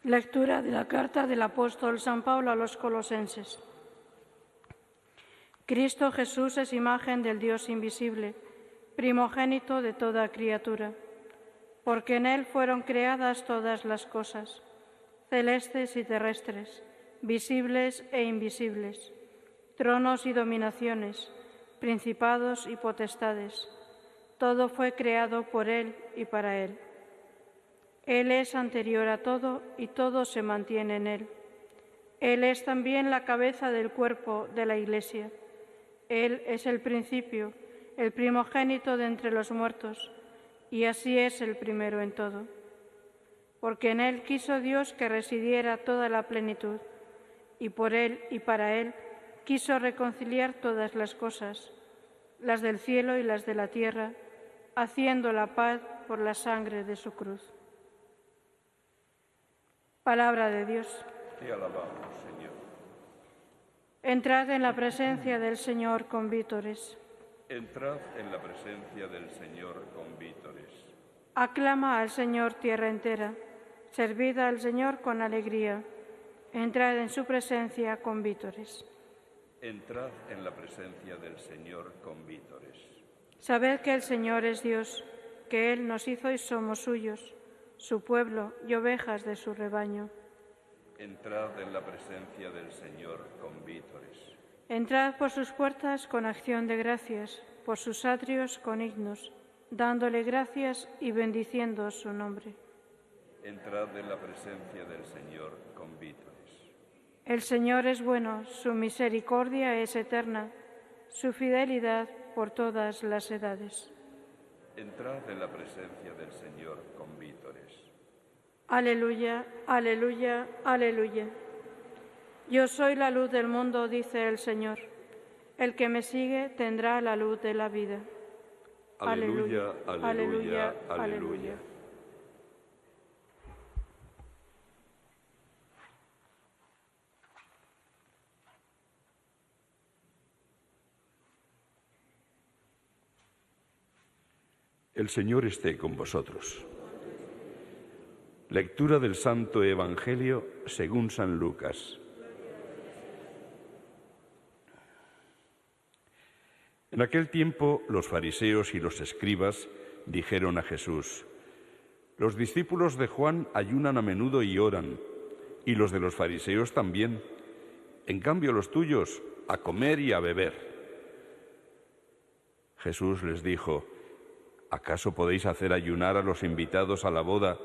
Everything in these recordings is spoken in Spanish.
Lectura de la carta del apóstol San Pablo a los Colosenses. Cristo Jesús es imagen del Dios invisible, primogénito de toda criatura, porque en Él fueron creadas todas las cosas, celestes y terrestres, visibles e invisibles, tronos y dominaciones, principados y potestades. Todo fue creado por Él y para Él. Él es anterior a todo y todo se mantiene en Él. Él es también la cabeza del cuerpo de la Iglesia. Él es el principio, el primogénito de entre los muertos, y así es el primero en todo. Porque en Él quiso Dios que residiera toda la plenitud, y por Él y para Él quiso reconciliar todas las cosas, las del cielo y las de la tierra, haciendo la paz por la sangre de su cruz. Palabra de Dios. Te alabamos, Señor. Entrad en la presencia del Señor con vítores. Entrad en la presencia del Señor con vítores. Aclama al Señor tierra entera. Servid al Señor con alegría. Entrad en su presencia con vítores. Entrad en la presencia del Señor con vítores. Sabed que el Señor es Dios, que Él nos hizo y somos suyos, su pueblo y ovejas de su rebaño. Entrad en la presencia del Señor con vítores. Entrad por sus puertas con acción de gracias, por sus atrios con himnos, dándole gracias y bendiciendo su nombre. Entrad en la presencia del Señor con vítores. El Señor es bueno, su misericordia es eterna, su fidelidad por todas las edades. Entrad en la presencia del Señor con vítores. Aleluya, aleluya, aleluya. Yo soy la luz del mundo, dice el Señor. El que me sigue tendrá la luz de la vida. Aleluya, aleluya, aleluya. El Señor esté con vosotros. Lectura del Santo Evangelio según San Lucas. En aquel tiempo los fariseos y los escribas dijeron a Jesús: los discípulos de Juan ayunan a menudo y oran, y los de los fariseos también. En cambio los tuyos, a comer y a beber. Jesús les dijo: ¿acaso podéis hacer ayunar a los invitados a la boda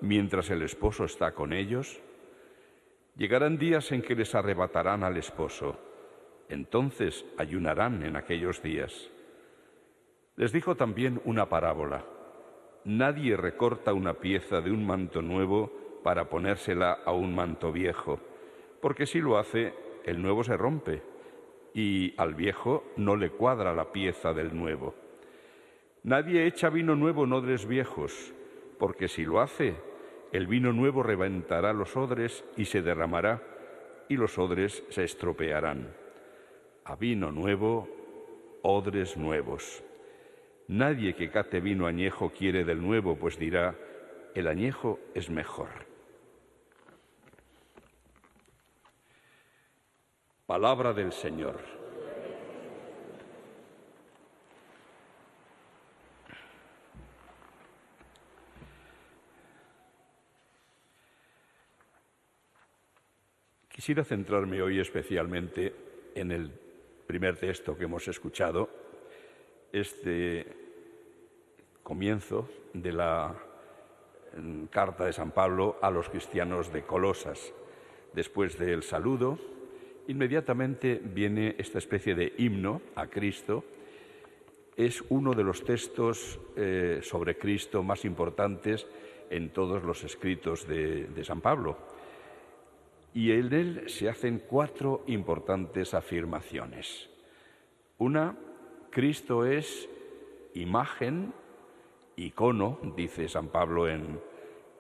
mientras el esposo está con ellos? Llegarán días en que les arrebatarán al esposo. Entonces ayunarán en aquellos días. Les dijo también una parábola. Nadie recorta una pieza de un manto nuevo para ponérsela a un manto viejo, porque si lo hace, el nuevo se rompe, y al viejo no le cuadra la pieza del nuevo. Nadie echa vino nuevo en odres viejos, porque si lo hace, el vino nuevo reventará los odres y se derramará, y los odres se estropearán. A vino nuevo, odres nuevos. Nadie que cate vino añejo quiere del nuevo, pues dirá: el añejo es mejor. Palabra del Señor. Quisiera centrarme hoy especialmente en el primer texto que hemos escuchado, este comienzo de la carta de San Pablo a los cristianos de Colosas. Después del saludo, inmediatamente viene esta especie de himno a Cristo. Es uno de los textos sobre Cristo más importantes en todos los escritos de San Pablo. Y en él se hacen 4 importantes afirmaciones. Una, Cristo es imagen, icono, dice San Pablo en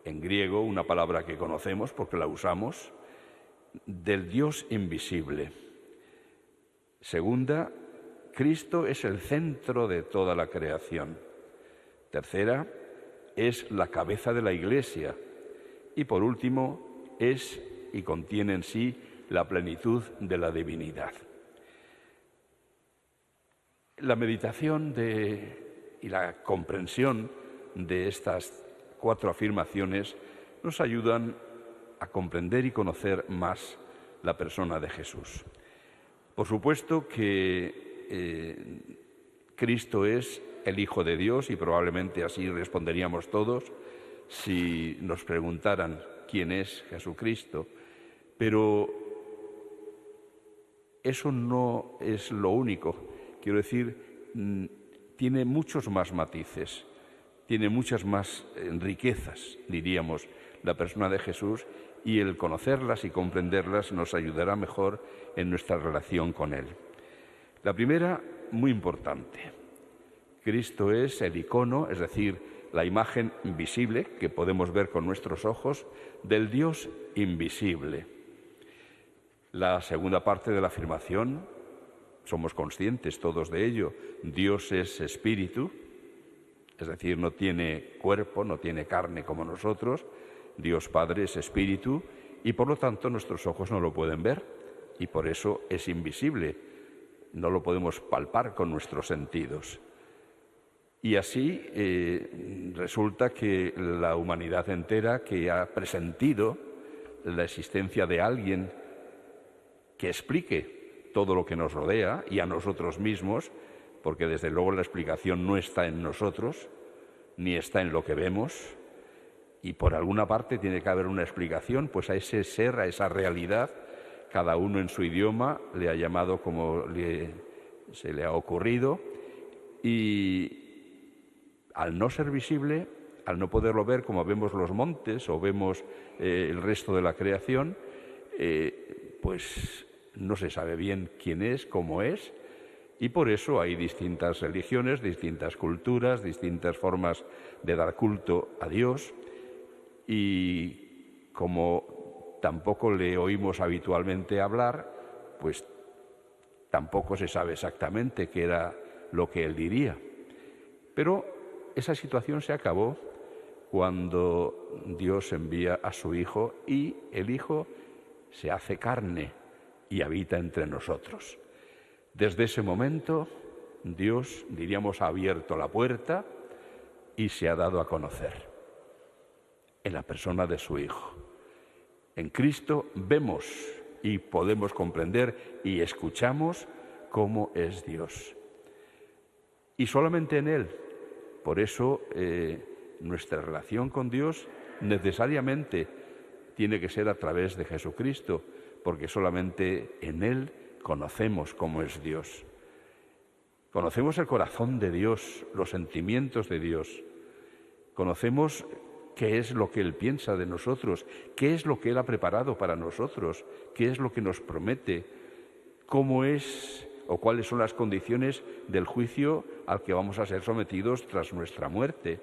griego, una palabra que conocemos porque la usamos, del Dios invisible. Segunda, Cristo es el centro de toda la creación. Tercera, es la cabeza de la Iglesia. Y por último, es y contiene en sí la plenitud de la divinidad. La meditación y la comprensión de estas 4 afirmaciones nos ayudan a comprender y conocer más la persona de Jesús. Por supuesto que Cristo es el Hijo de Dios y probablemente así responderíamos todos si nos preguntaran quién es Jesucristo, pero eso no es lo único. Quiero decir, tiene muchos más matices, tiene muchas más riquezas, diríamos, la persona de Jesús, y el conocerlas y comprenderlas nos ayudará mejor en nuestra relación con Él. La primera, muy importante. Cristo es el icono, es decir, la imagen visible que podemos ver con nuestros ojos del Dios invisible. La segunda parte de la afirmación, somos conscientes todos de ello, Dios es espíritu, es decir, no tiene cuerpo, no tiene carne como nosotros, Dios Padre es espíritu y por lo tanto nuestros ojos no lo pueden ver y por eso es invisible, no lo podemos palpar con nuestros sentidos. Y así resulta que la humanidad entera que ha presentido la existencia de alguien que explique todo lo que nos rodea y a nosotros mismos, porque desde luego la explicación no está en nosotros, ni está en lo que vemos, y por alguna parte tiene que haber una explicación, pues a ese ser, a esa realidad, cada uno en su idioma le ha llamado como se le ha ocurrido, y al no ser visible, al no poderlo ver como vemos los montes o vemos el resto de la creación, pues no se sabe bien quién es, cómo es, y por eso hay distintas religiones, distintas culturas, distintas formas de dar culto a Dios, y como tampoco le oímos habitualmente hablar, pues tampoco se sabe exactamente qué era lo que él diría. Pero esa situación se acabó cuando Dios envía a su Hijo y el Hijo se hace carne y habita entre nosotros. Desde ese momento, Dios, diríamos, ha abierto la puerta y se ha dado a conocer en la persona de su Hijo. En Cristo vemos y podemos comprender y escuchamos cómo es Dios. Y solamente en Él. Por eso nuestra relación con Dios necesariamente tiene que ser a través de Jesucristo, porque solamente en Él conocemos cómo es Dios. Conocemos el corazón de Dios, los sentimientos de Dios. Conocemos qué es lo que Él piensa de nosotros, qué es lo que Él ha preparado para nosotros, qué es lo que nos promete, cómo es o cuáles son las condiciones del juicio al que vamos a ser sometidos tras nuestra muerte.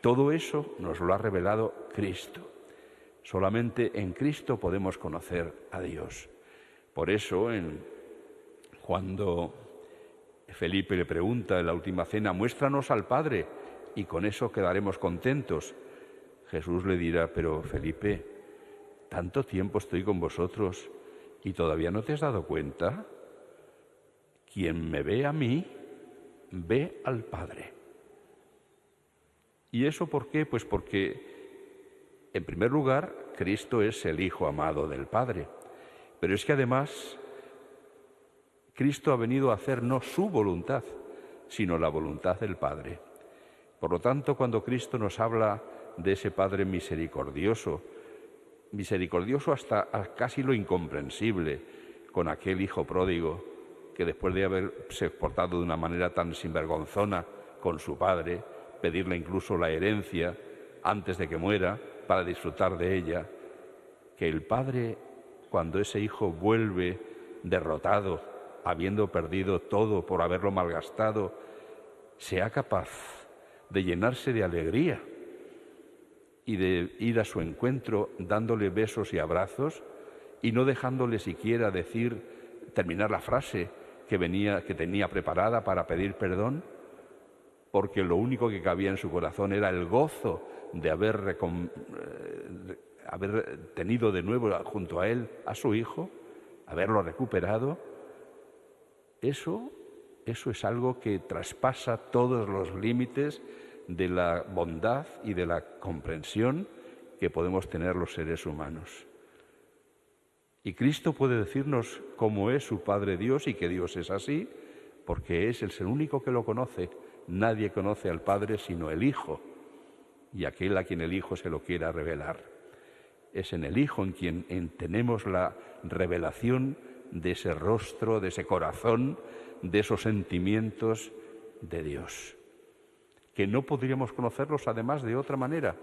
Todo eso nos lo ha revelado Cristo. Solamente en Cristo podemos conocer a Dios. Por eso, cuando Felipe le pregunta en la última cena, muéstranos al Padre y con eso quedaremos contentos, Jesús le dirá, pero Felipe, tanto tiempo estoy con vosotros y todavía no te has dado cuenta. Quien me ve a mí, ve al Padre. ¿Y eso por qué? Pues porque, en primer lugar, Cristo es el Hijo amado del Padre. Pero es que además, Cristo ha venido a hacer no su voluntad, sino la voluntad del Padre. Por lo tanto, cuando Cristo nos habla de ese Padre misericordioso, misericordioso hasta casi lo incomprensible, con aquel hijo pródigo, que después de haberse portado de una manera tan sinvergonzona con su padre, pedirle incluso la herencia antes de que muera para disfrutar de ella, que el padre, cuando ese hijo vuelve derrotado, habiendo perdido todo por haberlo malgastado, sea capaz de llenarse de alegría y de ir a su encuentro dándole besos y abrazos y no dejándole siquiera terminar la frase que tenía preparada para pedir perdón, porque lo único que cabía en su corazón era el gozo de haber haber tenido de nuevo junto a Él a su Hijo, haberlo recuperado, eso es algo que traspasa todos los límites de la bondad y de la comprensión que podemos tener los seres humanos. Y Cristo puede decirnos cómo es su Padre Dios y que Dios es así, porque es el único que lo conoce. Nadie conoce al Padre sino el Hijo, y aquel a quien el Hijo se lo quiera revelar. Es en el Hijo en quien tenemos la revelación de ese rostro, de ese corazón, de esos sentimientos de Dios, que no podríamos conocerlos además de otra manera,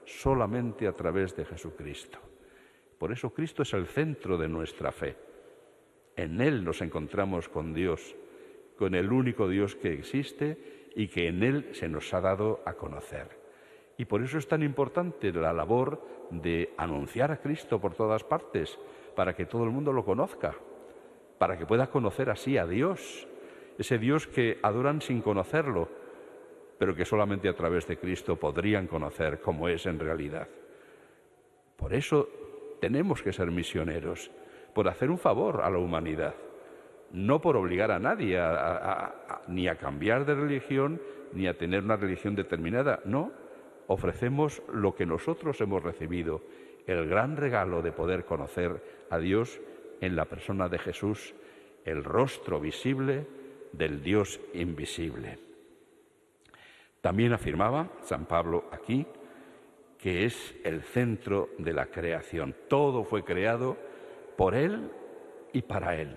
solamente a través de Jesucristo. Por eso Cristo es el centro de nuestra fe. En Él nos encontramos con Dios, con el único Dios que existe y que en Él se nos ha dado a conocer. Y por eso es tan importante la labor de anunciar a Cristo por todas partes, para que todo el mundo lo conozca, para que pueda conocer así a Dios, ese Dios que adoran sin conocerlo, pero que solamente a través de Cristo podrían conocer cómo es en realidad. Por eso tenemos que ser misioneros, por hacer un favor a la humanidad, no por obligar a nadie ni a cambiar de religión, ni a tener una religión determinada, no. Ofrecemos lo que nosotros hemos recibido, el gran regalo de poder conocer a Dios en la persona de Jesús, el rostro visible del Dios invisible. También afirmaba San Pablo aquí que es el centro de la creación. Todo fue creado por Él y para Él.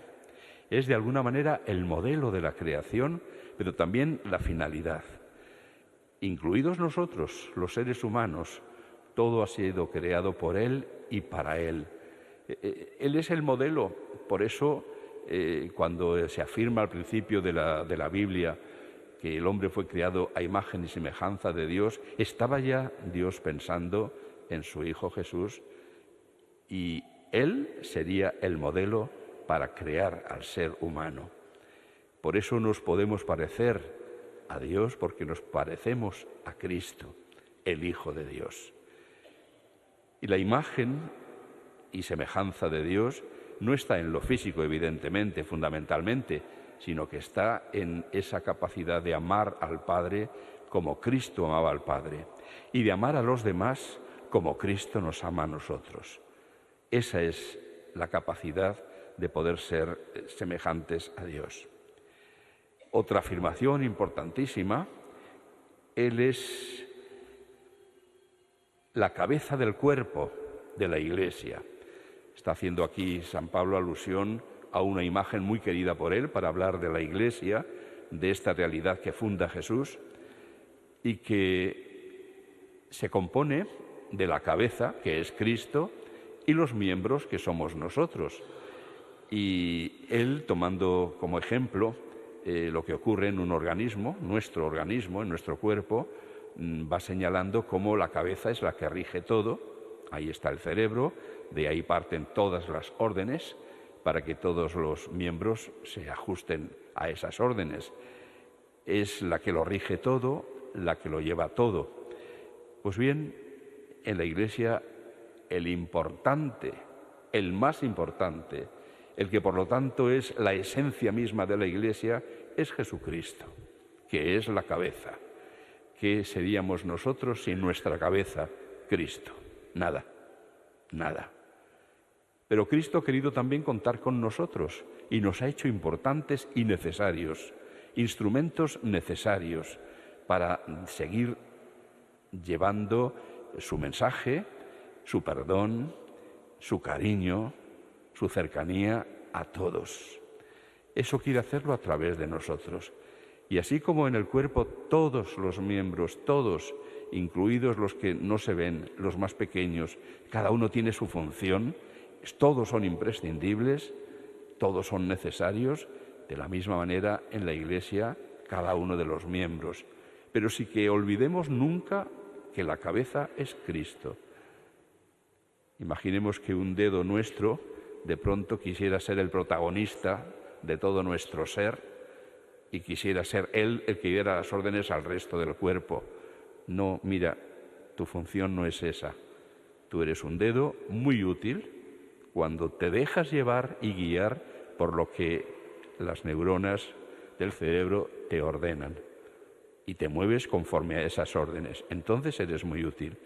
Es de alguna manera el modelo de la creación, pero también la finalidad. Incluidos nosotros, los seres humanos, todo ha sido creado por Él y para Él. Él es el modelo, por eso cuando se afirma al principio de la Biblia que el hombre fue creado a imagen y semejanza de Dios, estaba ya Dios pensando en su Hijo Jesús y Él sería el modelo para crear al ser humano. Por eso nos podemos parecer a Dios, porque nos parecemos a Cristo, el Hijo de Dios. Y la imagen y semejanza de Dios no está en lo físico, evidentemente, fundamentalmente, sino que está en esa capacidad de amar al Padre como Cristo amaba al Padre y de amar a los demás como Cristo nos ama a nosotros. Esa es la capacidad de poder ser semejantes a Dios. Otra afirmación importantísima, Él es la cabeza del cuerpo de la Iglesia. Está haciendo aquí San Pablo alusión a una imagen muy querida por él para hablar de la Iglesia, de esta realidad que funda Jesús y que se compone de la cabeza, que es Cristo, y los miembros, que somos nosotros. Y él, tomando como ejemplo lo que ocurre en un organismo, nuestro organismo, en nuestro cuerpo, va señalando cómo la cabeza es la que rige todo. Ahí está el cerebro, de ahí parten todas las órdenes, para que todos los miembros se ajusten a esas órdenes. Es la que lo rige todo, la que lo lleva todo. Pues bien, en la Iglesia el importante, el más importante, el que por lo tanto es la esencia misma de la Iglesia, es Jesucristo, que es la cabeza. ¿Qué seríamos nosotros sin nuestra cabeza, Cristo? Nada, nada. Pero Cristo ha querido también contar con nosotros y nos ha hecho importantes y necesarios, instrumentos necesarios para seguir llevando su mensaje, su perdón, su cariño, su cercanía a todos. Eso quiere hacerlo a través de nosotros. Y así como en el cuerpo todos los miembros, todos, incluidos los que no se ven, los más pequeños, cada uno tiene su función, todos son imprescindibles, todos son necesarios, de la misma manera en la Iglesia cada uno de los miembros. Pero sí que olvidemos nunca que la cabeza es Cristo. Imaginemos que un dedo nuestro de pronto quisiera ser el protagonista de todo nuestro ser y quisiera ser él el que diera las órdenes al resto del cuerpo. No, mira, tu función no es esa. Tú eres un dedo muy útil cuando te dejas llevar y guiar por lo que las neuronas del cerebro te ordenan y te mueves conforme a esas órdenes. Entonces eres muy útil.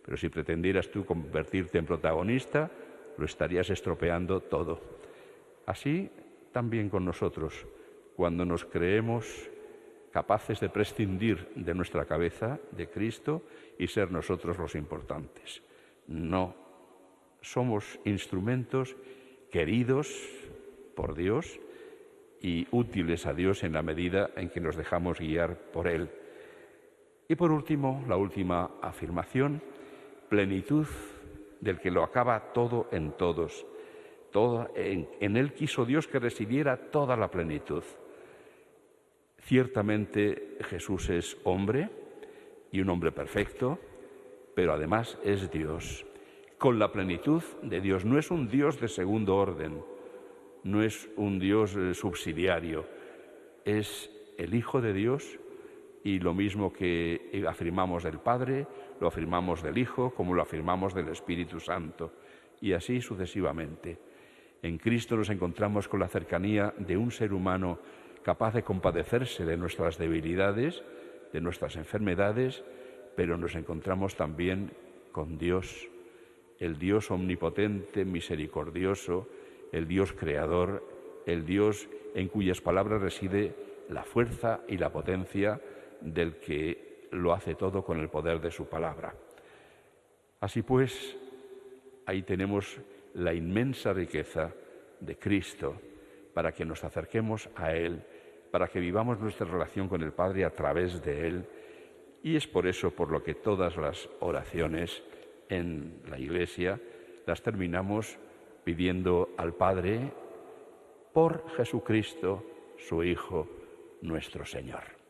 Pero si pretendieras tú convertirte en protagonista, lo estarías estropeando todo. Así también con nosotros, cuando nos creemos capaces de prescindir de nuestra cabeza, de Cristo, y ser nosotros los importantes. No, somos instrumentos queridos por Dios y útiles a Dios en la medida en que nos dejamos guiar por Él. Y por último, la última afirmación, plenitud del que lo acaba todo en todos. En Él quiso Dios que residiera toda la plenitud. Ciertamente Jesús es hombre y un hombre perfecto, pero además es Dios, con la plenitud de Dios. No es un Dios de segundo orden, no es un Dios subsidiario, es el Hijo de Dios, y lo mismo que afirmamos del Padre, lo afirmamos del Hijo, como lo afirmamos del Espíritu Santo, y así sucesivamente. En Cristo nos encontramos con la cercanía de un ser humano capaz de compadecerse de nuestras debilidades, de nuestras enfermedades, pero nos encontramos también con Dios, el Dios omnipotente, misericordioso, el Dios creador, el Dios en cuyas palabras reside la fuerza y la potencia del que lo hace todo con el poder de su palabra. Así pues, ahí tenemos la inmensa riqueza de Cristo para que nos acerquemos a Él, para que vivamos nuestra relación con el Padre a través de Él. Y es por eso por lo que todas las oraciones en la Iglesia las terminamos pidiendo al Padre por Jesucristo, su Hijo, nuestro Señor.